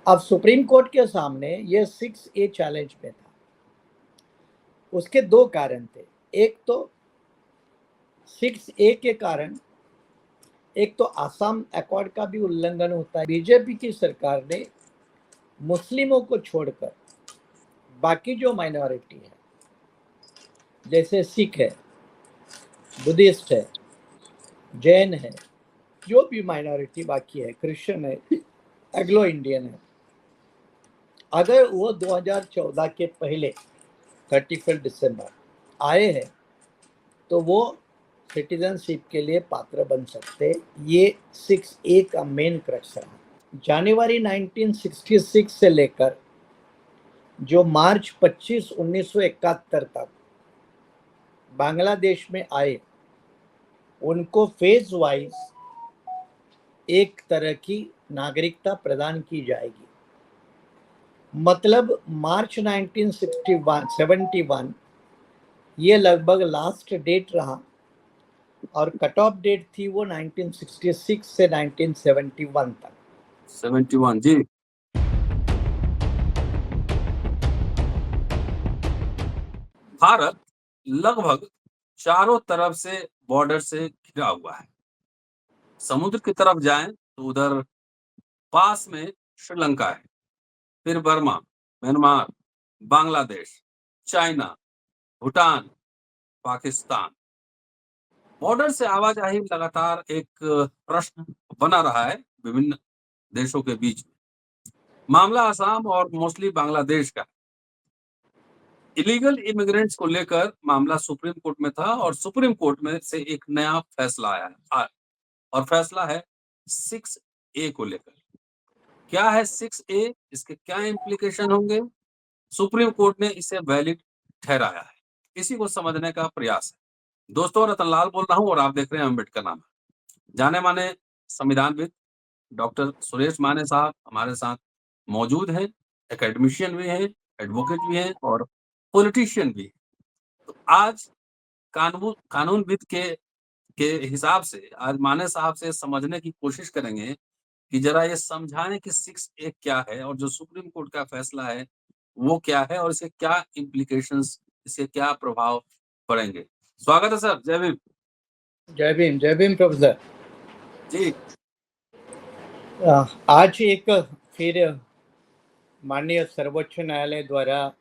अब supreme court के सामने ये 6A चैलेंज में था। उसके दो कारण थे। एक तो 6A के कारण एक तो आसाम अकॉर्ड का भी उल्लंघन होता है। बीजेपी की सरकार ने मुस्लिमों को छोड़कर बाकी जो माइनॉरिटी है, जैसे सिख है, बुद्धिस्ट है, जैन है, जो भी माइनॉरिटी बाकी है, क्रिश्चियन है, एग्लो इंडियन है, अगर वो 2014 के पहले 31 दिसंबर आए हैं तो वो सिटीजनशिप के लिए पात्र बन सकते। ये 6A का मेन क्रक्स रहा। जनवरी 1966 से लेकर जो मार्च 25 1971 तक बांग्लादेश में आए, उनको फेज वाइज एक तरह की नागरिकता प्रदान की जाएगी। मतलब मार्च 1971 ये लगभग लास्ट डेट रहा और कट ऑफ डेट थी वो 1966 से 1971 तक। 71 जी। भारत लगभग चारों तरफ से बॉर्डर से घिरा हुआ है। समुद्र की तरफ जाएं तो उधर पास में श्रीलंका है, फिर Burma, Myanmar, Bangladesh, China, Bhutan, Pakistan. Border से आवाजाही लगातार एक प्रश्न बना रहा है विभिन्न देशों के बीच में। मामला असम और मोस्टली बांग्लादेश का। इलीगल इमिग्रेंट्स को लेकर मामला सुप्रीम कोर्ट में था और सुप्रीम कोर्ट में से एक नया फैसला आया है और फैसला है 6A को लेकर। क्या है 6A, इसके क्या इम्प्लीकेशन होंगे? सुप्रीम कोर्ट ने इसे वैलिड ठहराया है। इसी को समझने का प्रयास है। दोस्तों, रतनलाल बोल रहा हूं और आप देख रहे हैं अम्बेडकर नामा। जाने माने संविधानविद डॉक्टर सुरेश माने साहब हमारे साथ मौजूद हैं। एकेडमिशियन भी हैं, एडवोकेट भी हैं और पॉलिटिशियन भी। तो आज कानूनविद के हिसाब से आज माने साहब से समझने की कोशिश करेंगे कि जरा ये समझाएं कि 6A क्या है और जो सुप्रीम कोर्ट का फैसला है वो क्या है और इसके क्या इम्प्लीकेशंस, इसके क्या प्रभाव पड़ेंगे। स्वागत है सर। जय भीम। जय भीम, जय भीम प्रोफेसर जी। आज एक फिर माननीय सर्वोच्च न्यायालय द्वारा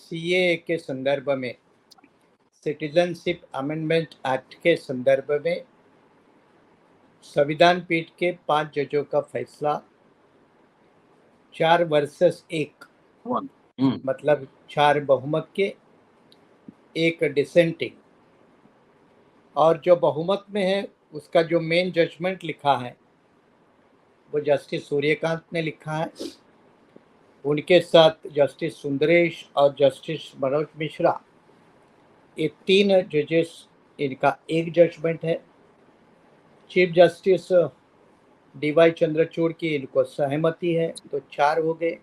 CAA के संदर्भ में, सिटीजनशिप अमेंडमेंट एक्ट के संदर्भ में संविधान पीठ के 5 जजों का फैसला 4 वर्सेस 1, मतलब 4 बहुमत के, 1 डिसेंटिंग। और जो बहुमत में है उसका जो मेन जजमेंट लिखा है वो जस्टिस सूर्यकांत ने लिखा है। उनके साथ जस्टिस सुंदरेश और जस्टिस मनोज मिश्रा, ये 3 जजेस, इनका एक जजमेंट है। चीफ जस्टिस DY चंद्रचूड़ की इनको सहमति है, तो 4 हो गए।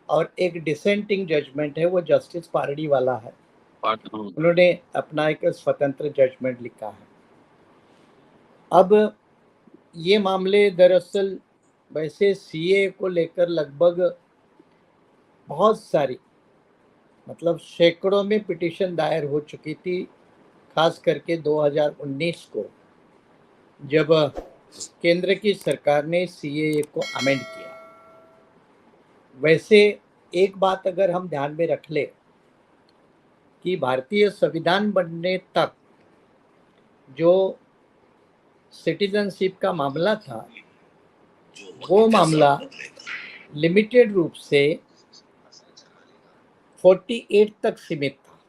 और एक डिसेंटिंग जजमेंट है, वो जस्टिस पारडी वाला है, उन्होंने अपना एक स्वतंत्र जजमेंट लिखा है। अब ये मामले दरअसल वैसे CAA को लेकर लगभग बहुत सारी, मतलब सैकड़ों में पिटीशन दायर हो चुकी थी, खास करके 2019 को, जब केंद्र की सरकार ने CAA को अमेंड किया। वैसे एक बात अगर हम ध्यान में रख ले कि भारतीय संविधान बनने तक जो सिटीजनशिप का मामला था वो मामला लिमिटेड रूप से 48 तक सीमित था।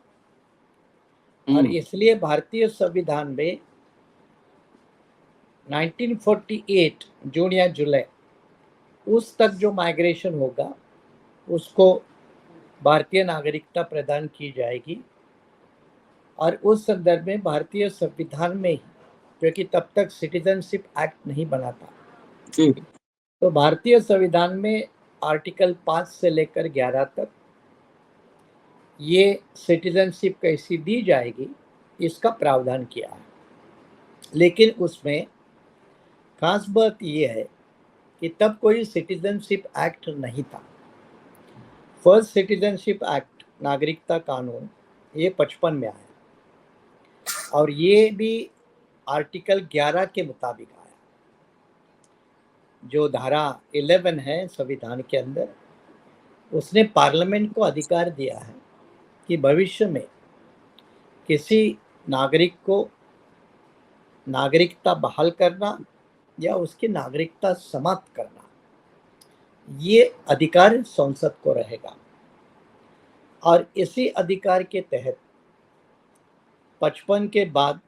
और इसलिए भारतीय संविधान में 1948 जून या जुलाई उस तक जो माइग्रेशन होगा उसको भारतीय नागरिकता प्रदान की जाएगी। और उस संदर्भ में भारतीय संविधान में ही, क्योंकि तब तक सिटीजनशिप एक्ट नहीं बना था, तो भारतीय संविधान में आर्टिकल 5 से लेकर 11 तक ये सिटीजनशिप कैसी दी जाएगी इसका प्रावधान किया है। लेकिन उसमें खास बात ये है कि तब कोई सिटीजनशिप एक्ट नहीं था। फर्स्ट सिटीजनशिप एक्ट, नागरिकता कानून, ये 55 में आया और ये भी आर्टिकल 11 के मुताबिक आया। जो धारा 11 है संविधान के अंदर, उसने पार्लियामेंट को अधिकार दिया है कि भविष्य में किसी नागरिक को नागरिकता बहाल करना या उसकी नागरिकता समाप्त करना, ये अधिकार संसद को रहेगा। और इसी अधिकार के तहत 55 के बाद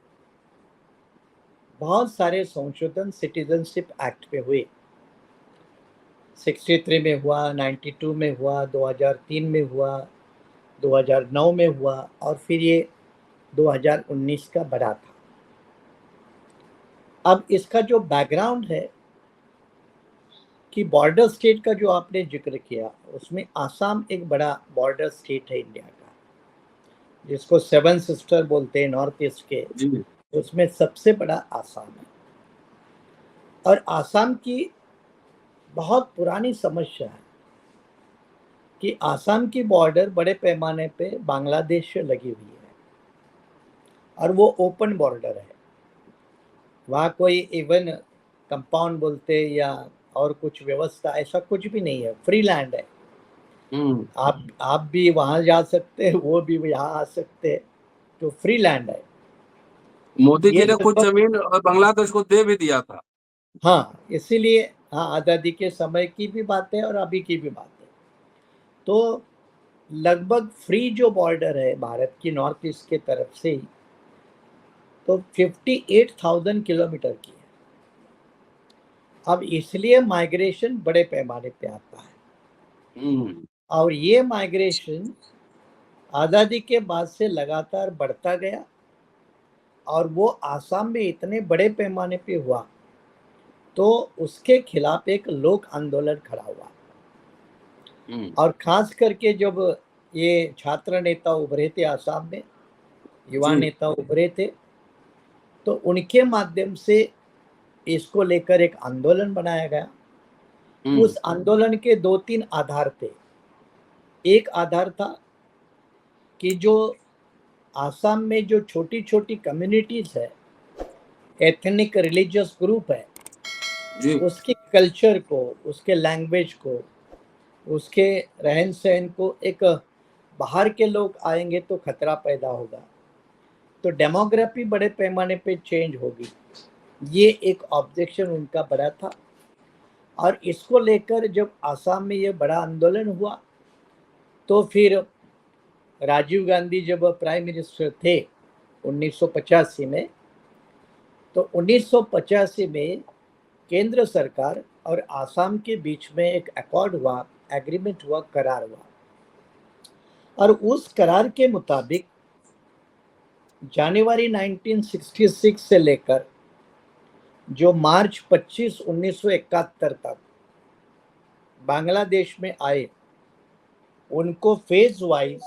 बहुत सारे संशोधन सिटीजनशिप एक्ट पे हुए। 63 में हुआ, 92 में हुआ, 2003 में हुआ, 2009 में हुआ और फिर ये 2019 का बड़ा था। अब इसका जो बैकग्राउंड है कि बॉर्डर स्टेट का जो आपने जिक्र किया, उसमें आसाम एक बड़ा बॉर्डर स्टेट है इंडिया का, जिसको 7 सिस्टर बोलते हैं नॉर्थ ईस्ट के, उसमें सबसे बड़ा आसाम है। और आसाम की बहुत पुरानी समस्या है कि आसाम की बॉर्डर बड़े पैमाने पे बांग्लादेश से लगी हुई है और वो ओपन बॉर्डर है। वहाँ कोई इवन कंपाउंड बोलते या और कुछ व्यवस्था ऐसा कुछ भी नहीं है, फ्री लैंड है। आप भी वहाँ जा सकते हैं, वो भी यहाँ आ सकते हैं, तो फ्री लैंड है। मोदी जी ने कुछ जमीन और बांग्लादेश को दे भी दिया था। हाँ, इसीलिए हाँ, आज़ादी के समय की भी बात है और अभी की भी बात है। तो लगभग फ्री जो बॉर्डर है भारत की नॉर्थ ईस्ट के तरफ से, तो 58,000 किलोमीटर की है। अब इसलिए माइग्रेशन बड़े पैमाने पे आता है और ये माइग्रेशन आज़ादी के बाद से लगातार बढ़ता गया और वो आसाम में इतने बड़े पैमाने पे हुआ तो उसके खिलाफ एक लोक आंदोलन खड़ा हुआ। और खास करके जब ये छात्र नेता उभरे थे आसाम में, युवा नेता उभरे थे, तो उनके माध्यम से इसको लेकर एक आंदोलन बनाया गया। उस आंदोलन के 2-3 आधार थे। एक आधार था कि जो आसाम में जो छोटी छोटी कम्युनिटीज है, एथनिक रिलीजियस ग्रुप है, उसके कल्चर को, उसके लैंग्वेज को, उसके रहन सहन को, एक बाहर के लोग आएंगे तो खतरा पैदा होगा, तो डेमोग्राफी बड़े पैमाने पे चेंज होगी। ये एक ऑब्जेक्शन उनका बड़ा था और इसको लेकर जब आसाम में ये बड़ा आंदोलन हुआ तो फिर राजीव गांधी जब प्राइम मिनिस्टर थे 1985 में, तो 1985 में केंद्र सरकार और आसाम के बीच में एक अकॉर्ड हुआ, एग्रीमेंट हुआ, करार हुआ। और उस करार के मुताबिक जनवरी 1966 से लेकर जो मार्च 25, 1971 तक बांग्लादेश में आए, उनको फेज वाइज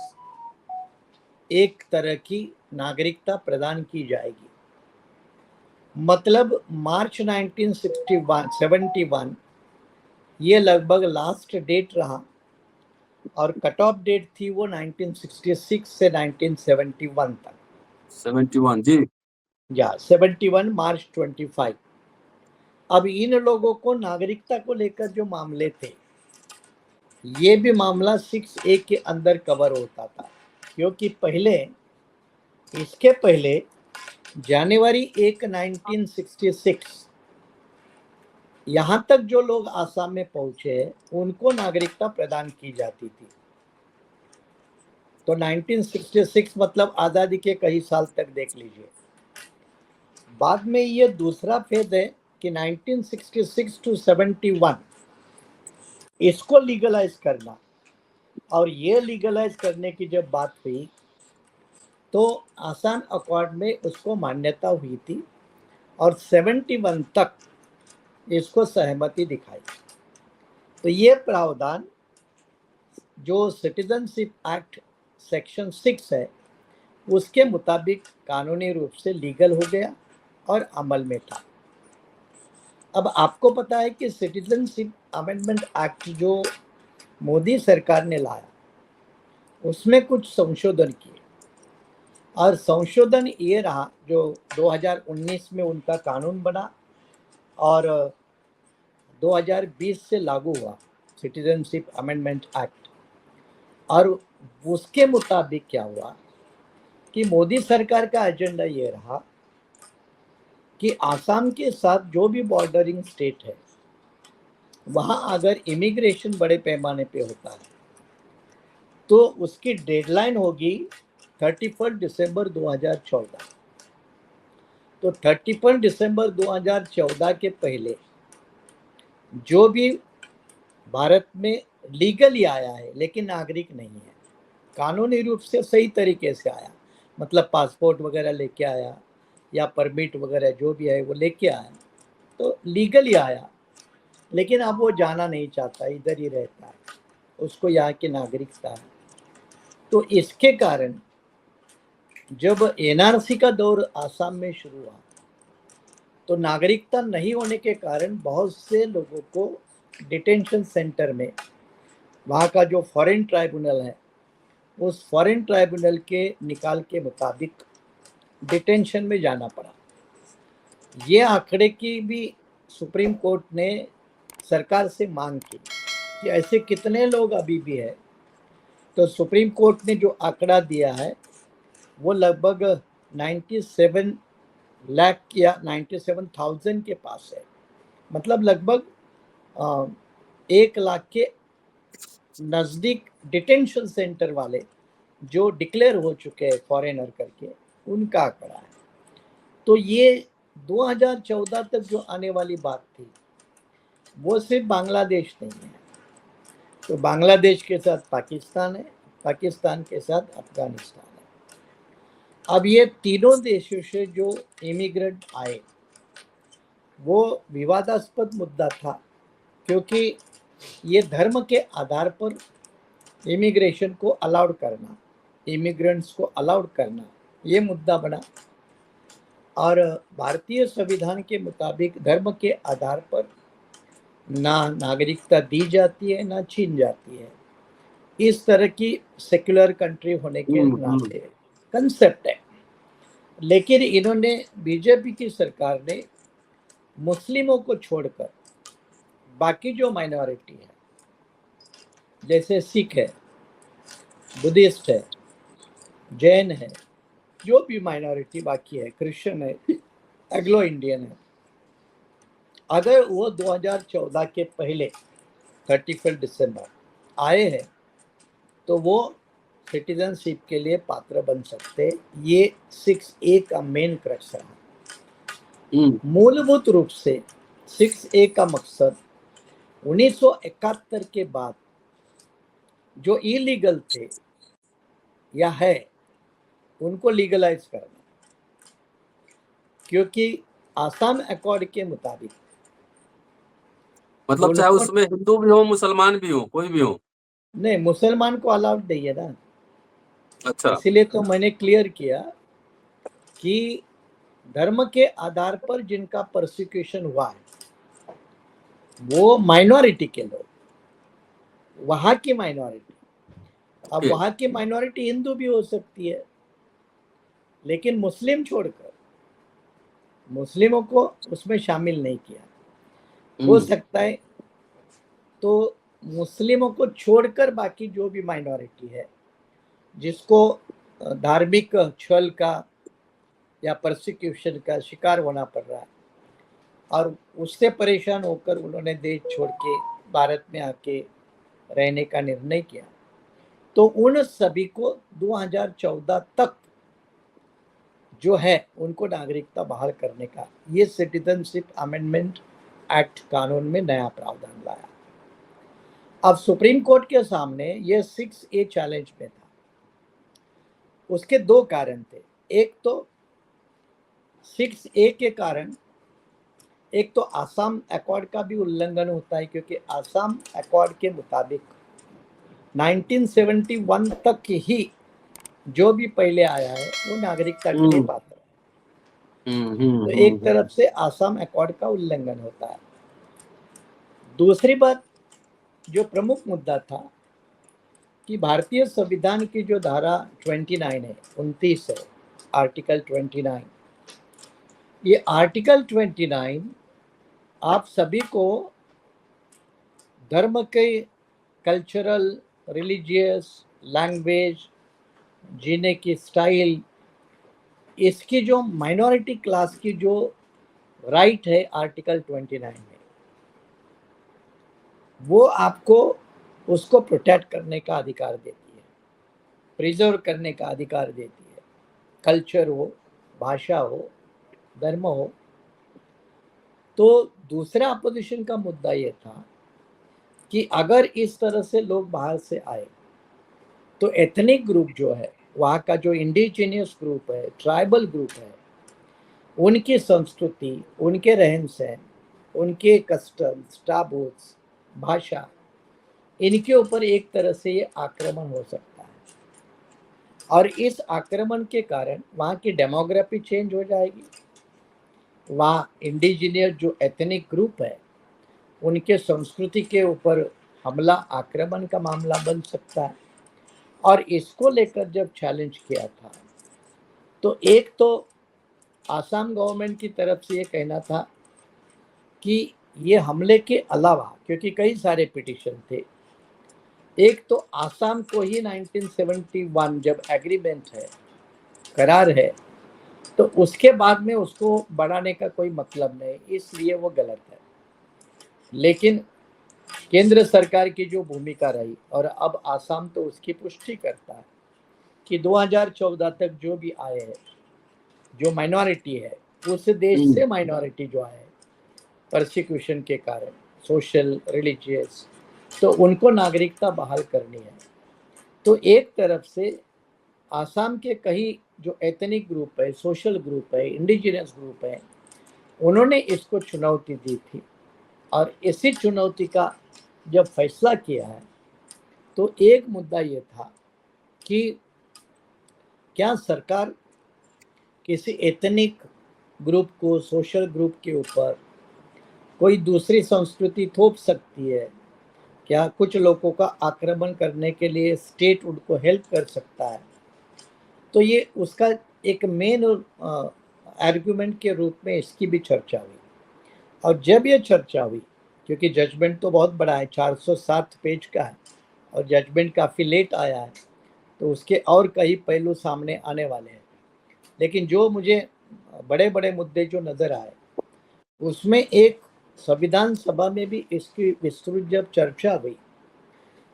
एक तरह की नागरिकता प्रदान की जाएगी। मतलब मार्च 1971 ये लगभग लास्ट डेट रहा और कट ऑफ डेट थी वो 1966 से 1971 तक। 71 जी, या 71 मार्च 25। अब इन लोगों को नागरिकता को लेकर जो मामले थे, ये भी मामला 6A के अंदर कवर होता था, क्योंकि इसके पहले जनवरी 1, 1966 यहाँ तक जो लोग आसाम में पहुंचे उनको नागरिकता प्रदान की जाती थी। तो 1966 मतलब आज़ादी के कई साल तक देख लीजिए। बाद में ये दूसरा फेज है कि 1966 to 71 इसको लीगलाइज करना, और ये लीगलाइज करने की जब बात हुई तो आसान अकॉर्ड में उसको मान्यता हुई थी और 71 तक इसको सहमति दिखाई। तो ये प्रावधान जो सिटीजनशिप एक्ट सेक्शन 6 है, उसके मुताबिक कानूनी रूप से लीगल हो गया और अमल में था। अब आपको पता है कि सिटीजनशिप अमेंडमेंट एक्ट जो मोदी सरकार ने लाया उसमें कुछ संशोधन किए, और संशोधन ये रहा जो 2019 में उनका कानून बना और 2020 से लागू हुआ सिटीजनशिप अमेंडमेंट एक्ट। और उसके मुताबिक क्या हुआ कि मोदी सरकार का एजेंडा ये रहा कि आसाम के साथ जो भी बॉर्डरिंग स्टेट है वहाँ अगर इमिग्रेशन बड़े पैमाने पे होता है तो उसकी डेडलाइन होगी 31 दिसंबर 2014। तो 31 दिसंबर 2014 के पहले जो भी भारत में लीगली आया है लेकिन नागरिक नहीं है, कानूनी रूप से सही तरीके से आया, मतलब पासपोर्ट वगैरह लेके आया या परमिट वगैरह जो भी है वो लेके आया, तो लीगली आया, लेकिन अब वो जाना नहीं चाहता, इधर ही रहता है, उसको यहाँ की नागरिकता है। तो इसके कारण जब एनआरसी का दौर आसाम में शुरू हुआ तो नागरिकता नहीं होने के कारण बहुत से लोगों को डिटेंशन सेंटर में, वहाँ का जो फॉरेन ट्राइब्यूनल है उस फॉरेन ट्राइब्यूनल के निकाल के मुताबिक डिटेंशन में जाना पड़ा। ये आंकड़े की भी सुप्रीम कोर्ट ने सरकार से मांग की कि ऐसे कितने लोग अभी भी है। तो सुप्रीम कोर्ट ने जो आंकड़ा दिया है वो लगभग 97 लाख या 97,000 के पास है, मतलब लगभग 1 लाख के नज़दीक डिटेंशन सेंटर वाले जो डिक्लेयर हो चुके हैं फॉरेनर करके, उनका आंकड़ा है। तो ये 2014 तक जो आने वाली बात थी वो सिर्फ बांग्लादेश नहीं है, तो बांग्लादेश के साथ पाकिस्तान है, पाकिस्तान के साथ अफगानिस्तान है। अब ये तीनों देशों से जो इमिग्रेंट आए वो विवादास्पद मुद्दा था, क्योंकि ये धर्म के आधार पर इमिग्रेशन को अलाउड करना, इमिग्रेंट्स को अलाउड करना, ये मुद्दा बना। और भारतीय संविधान के मुताबिक धर्म के आधार पर ना नागरिकता दी जाती है ना छीन जाती है, इस तरह की सेक्युलर कंट्री होने के नाते कंसेप्ट है। लेकिन इन्होंने, बीजेपी की सरकार ने मुस्लिमों को छोड़कर बाकी जो माइनॉरिटी है जैसे सिख है, बुद्धिस्ट है, जैन है, जो भी माइनॉरिटी बाकी है, क्रिश्चियन है, एग्लो इंडियन है, अगर वो 2014 के पहले 31 दिसंबर आए हैं तो वो सिटीजनशिप के लिए पात्र बन सकते। ये 6A का मेन क्रक्स है। मूलभूत रूप से 6A का मकसद 1971 के बाद जो इलीगल थे या है उनको लीगलाइज करना, क्योंकि आसाम अकॉर्ड के मुताबिक मतलब चाहे उसमें हिंदू भी हो मुसलमान भी हो, कोई भी हो, नहीं, मुसलमान को अलाउड नहीं है ना। अच्छा, इसीलिए तो मैंने क्लियर किया कि धर्म के आधार पर जिनका प्रोसिक्यूशन हुआ है वो माइनॉरिटी के लोग, वहां की माइनॉरिटी। अब वहां की माइनॉरिटी हिंदू भी हो सकती है, लेकिन मुस्लिम छोड़कर मुस्लिमों को उसमें शामिल नहीं किया। हो सकता है तो मुस्लिमों को छोड़कर बाकी जो भी माइनॉरिटी है जिसको धार्मिक छल का या प्रोसिक्यूशन का शिकार होना पड़ रहा है और उससे परेशान होकर उन्होंने देश छोड़ के भारत में आके रहने का निर्णय किया, तो उन सभी को 2014 तक जो है उनको नागरिकता बहाल करने का ये सिटीजनशिप अमेंडमेंट एक्ट कानून में नया प्रावधान लाया। अब सुप्रीम कोर्ट के सामने ये 6A चैलेंज में था। उसके दो कारण थे। एक तो 6A के कारण एक तो आसाम अकॉर्ड का भी उल्लंघन होता है, क्योंकि आसाम अकॉर्ड के मुताबिक 1971 तक ही जो भी पहले आया है वो नागरिकता के लिए पात्र है। तो एक तरफ से आसाम अकॉर्ड का उल्लंघन होता है। दूसरी बात जो प्रमुख मुद्दा था कि भारतीय संविधान की जो धारा 29 है, 29 है, आर्टिकल 29, ये आर्टिकल 29 आप सभी को धर्म के, कल्चरल, रिलीजियस, लैंग्वेज, जीने की स्टाइल, इसकी जो माइनॉरिटी क्लास की जो राइट है आर्टिकल 29 में, वो आपको उसको प्रोटेक्ट करने का अधिकार देती है, प्रिजर्व करने का अधिकार देती है। कल्चर हो, भाषा हो, धर्म हो। तो दूसरा अपोजिशन का मुद्दा ये था कि अगर इस तरह से लोग बाहर से आए तो एथनिक ग्रुप जो है, वहाँ का जो इंडिजिनियस ग्रुप है, ट्राइबल ग्रुप है, उनकी संस्कृति, उनके रहन सहन, उनके कस्टम्स, टाबूस, भाषा, इनके ऊपर एक तरह से ये आक्रमण हो सकता है। और इस आक्रमण के कारण वहाँ की डेमोग्राफी चेंज हो जाएगी। वहाँ इंडिजिनियस जो एथनिक ग्रुप है, उनके संस्कृति के ऊपर हमला, आक्रमण का मामला बन सकता है। और इसको लेकर जब चैलेंज किया था तो एक तो आसाम गवर्नमेंट की तरफ से ये कहना था कि ये हमले के अलावा, क्योंकि कई सारे पिटीशन थे, एक तो आसाम को ही 1971 जब एग्रीमेंट है, करार है, तो उसके बाद में उसको बढ़ाने का कोई मतलब नहीं, इसलिए वो गलत है। लेकिन केंद्र सरकार की जो भूमिका रही, और अब आसाम तो उसकी पुष्टि करता है कि 2014 तक जो भी आए हैं, जो माइनॉरिटी है, उस देश से माइनॉरिटी जो आए परसिक्यूशन के कारण, सोशल, रिलीजियस, तो उनको नागरिकता बहाल करनी है। तो एक तरफ से आसाम के कई जो एथनिक ग्रुप है, सोशल ग्रुप है, इंडिजिनियस ग्रुप है, उन्होंने इसको चुनौती दी थी। और इसी चुनौती का जब फैसला किया है तो एक मुद्दा ये था कि क्या सरकार किसी एथनिक ग्रुप को, सोशल ग्रुप के ऊपर कोई दूसरी संस्कृति थोप सकती है? क्या कुछ लोगों का आक्रमण करने के लिए स्टेट उनको हेल्प कर सकता है? तो ये उसका एक मेन आर्गुमेंट के रूप में इसकी भी चर्चा हुई। और जब ये चर्चा हुई, क्योंकि जजमेंट तो बहुत बड़ा है, 407 पेज का है, और जजमेंट काफ़ी लेट आया है, तो उसके और कई पहलू सामने आने वाले हैं। लेकिन जो मुझे बड़े बड़े मुद्दे जो नज़र आए, उसमें एक संविधान सभा में भी इसकी विस्तृत जब चर्चा हुई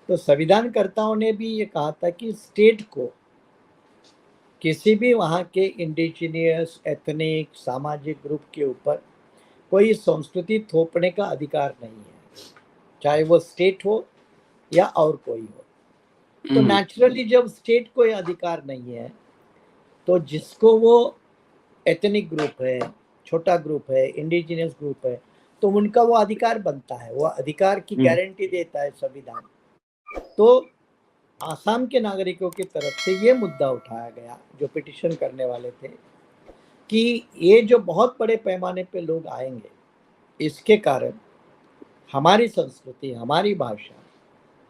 तो संविधानकर्ताओं ने भी ये कहा था कि स्टेट को किसी भी वहाँ के इंडिजिनियस, एथनिक, सामाजिक ग्रुप के ऊपर कोई संस्कृति थोपने का अधिकार नहीं है, चाहे वो स्टेट हो या और कोई हो। तो नेचुरली जब स्टेट को ये अधिकार नहीं है, तो जिसको वो एथनिक ग्रुप है, छोटा ग्रुप है, इंडिजिनियस ग्रुप है, तो उनका वो अधिकार बनता है, वो अधिकार की गारंटी देता है संविधान। तो आसाम के नागरिकों की तरफ से ये मुद्दा उठाया गया, जो पिटीशन करने वाले थे, कि ये जो बहुत बड़े पैमाने पे लोग आएंगे, इसके कारण हमारी संस्कृति, हमारी भाषा,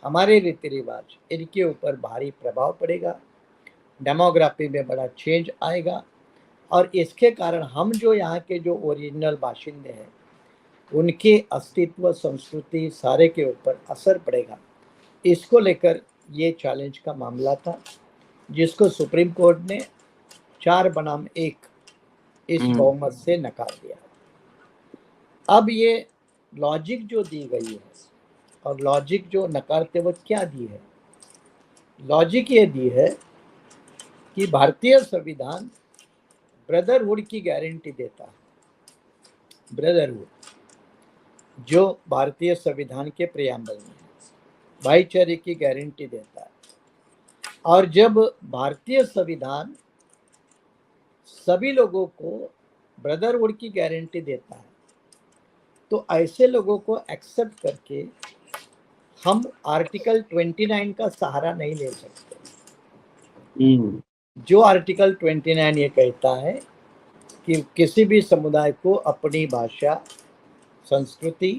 हमारे रीति रिवाज, इनके ऊपर भारी प्रभाव पड़ेगा, डेमोग्राफी में बड़ा चेंज आएगा, और इसके कारण हम जो यहाँ के जो ओरिजिनल बाशिंदे हैं, उनके अस्तित्व, संस्कृति, सारे के ऊपर असर पड़ेगा। इसको लेकर ये चैलेंज का मामला था, जिसको सुप्रीम कोर्ट ने 4 बनाम 1 इस बहुमत से नकार दिया। अब ये लॉजिक जो दी गई है, और लॉजिक जो नकारते वक्त क्या दी है, लॉजिक ये दी है कि भारतीय संविधान ब्रदरहुड की गारंटी देता है। ब्रदरहुड जो भारतीय संविधान के प्रियम्बल में है, भाईचारे की गारंटी देता है। और जब भारतीय संविधान सभी लोगों को ब्रदरहुड की गारंटी देता है, तो ऐसे लोगों को एक्सेप्ट करके हम आर्टिकल 29 का सहारा नहीं ले सकते। जो आर्टिकल 29 ये कहता है कि किसी भी समुदाय को अपनी भाषा, संस्कृति,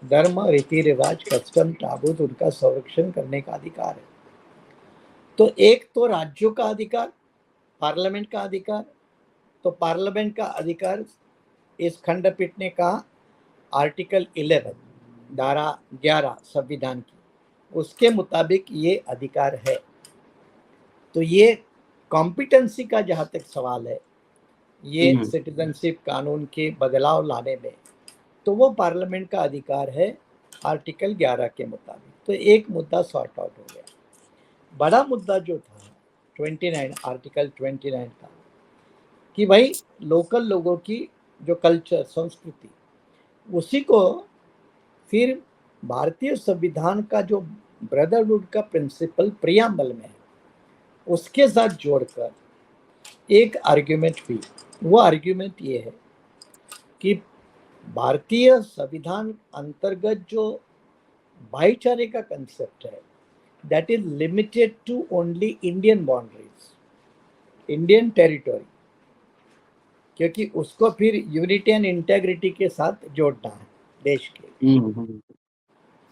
धर्म, रीति रिवाज, कस्टम, ताबूत उनका संरक्षण करने का अधिकार है। तो एक तो राज्यों का अधिकार, पार्लियामेंट का अधिकार। तो पार्लियामेंट का अधिकार इस खंडपीठ ने कहा आर्टिकल 11 धारा 11 संविधान की, उसके मुताबिक ये अधिकार है। तो ये कॉम्पिटेंसी का जहाँ तक सवाल है, ये सिटीजनशिप कानून के बदलाव लाने में, तो वो पार्लियामेंट का अधिकार है आर्टिकल 11 के मुताबिक। तो एक मुद्दा सॉर्ट आउट हो गया। बड़ा मुद्दा जो था 29 आर्टिकल 29 का, कि भाई लोकल लोगों की जो कल्चर, संस्कृति, उसी को फिर भारतीय संविधान का जो ब्रदरहुड का प्रिंसिपल प्रियम्बल में है, उसके साथ जोड़कर एक आर्ग्यूमेंट हुई। वो आर्ग्यूमेंट ये है कि भारतीय संविधान अंतर्गत जो भाईचारे का कंसेप्ट है, that is limited to only Indian boundaries, Indian territory, क्योंकि उसको फिर यूनिटी एंड इंटेग्रिटी के साथ जोड़ना है देश के।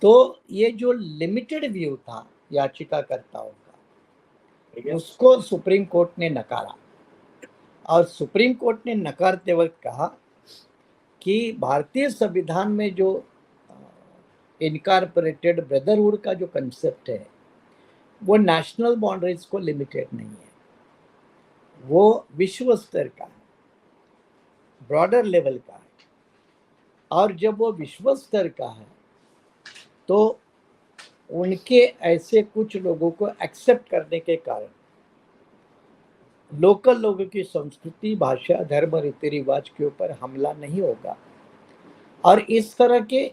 तो ये जो लिमिटेड व्यू था याचिकाकर्ताओं का, उसको सुप्रीम कोर्ट ने नकारा। और सुप्रीम कोर्ट ने नकारते वक्त कहा कि भारतीय संविधान में जो इनकॉर्पोरेटेड ब्रदरहुड का जो कंसेप्ट है, वो नेशनल बाउंड्रीज को लिमिटेड नहीं है, वो विश्व स्तर का है, ब्रॉडर लेवल का है। और जब वो विश्व स्तर का है, तो उनके ऐसे कुछ लोगों को एक्सेप्ट करने के कारण लोकल लोगों की संस्कृति, भाषा, धर्म, रीति रिवाज के ऊपर हमला नहीं होगा। और इस तरह के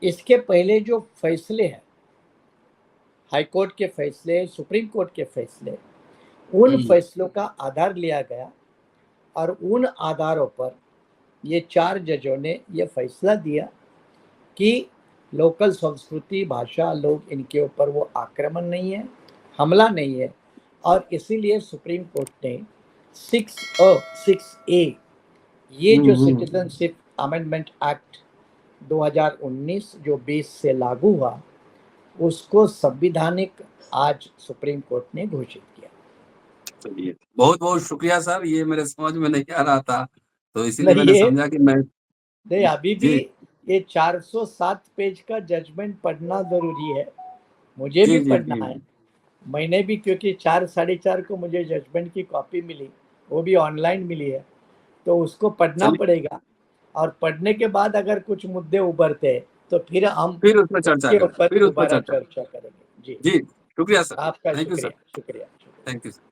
इसके पहले जो फैसले हैं, हाई कोर्ट के फैसले, सुप्रीम कोर्ट के फैसले, उन फैसलों का आधार लिया गया और उन आधारों पर ये 4 जजों ने ये फैसला दिया कि लोकल संस्कृति, भाषा, लोग, इनके ऊपर वो आक्रमण नहीं है, हमला नहीं है। और इसीलिए सुप्रीम कोर्ट ने 6A ये जो सिटीजनशिप अमेंडमेंट एक्ट 2019 जो 20 से लागू हुआ, उसको संवैधानिक आज सुप्रीम कोर्ट ने घोषित किया। चलिए, बहुत बहुत शुक्रिया सर, ये मेरे समझ में नहीं आ रहा था, तो इसीलिए मैंने समझा कि मैं नहीं, अभी भी ये 407 पेज का जजमेंट पढ़ना जरूरी है, मुझे भी पढ़ना है। मैंने भी, क्योंकि 4 साढ़े 4 को मुझे जजमेंट की कॉपी मिली, वो भी ऑनलाइन मिली है, तो उसको पढ़ना पड़ेगा। और पढ़ने के बाद अगर कुछ मुद्दे उभरते हैं तो फिर हम उस पर चर्चा करेंगे। दोबारा चर्चा करेंगे। जी शुक्रिया सर, आपका थैंक यू सर, शुक्रिया। Thank you sir.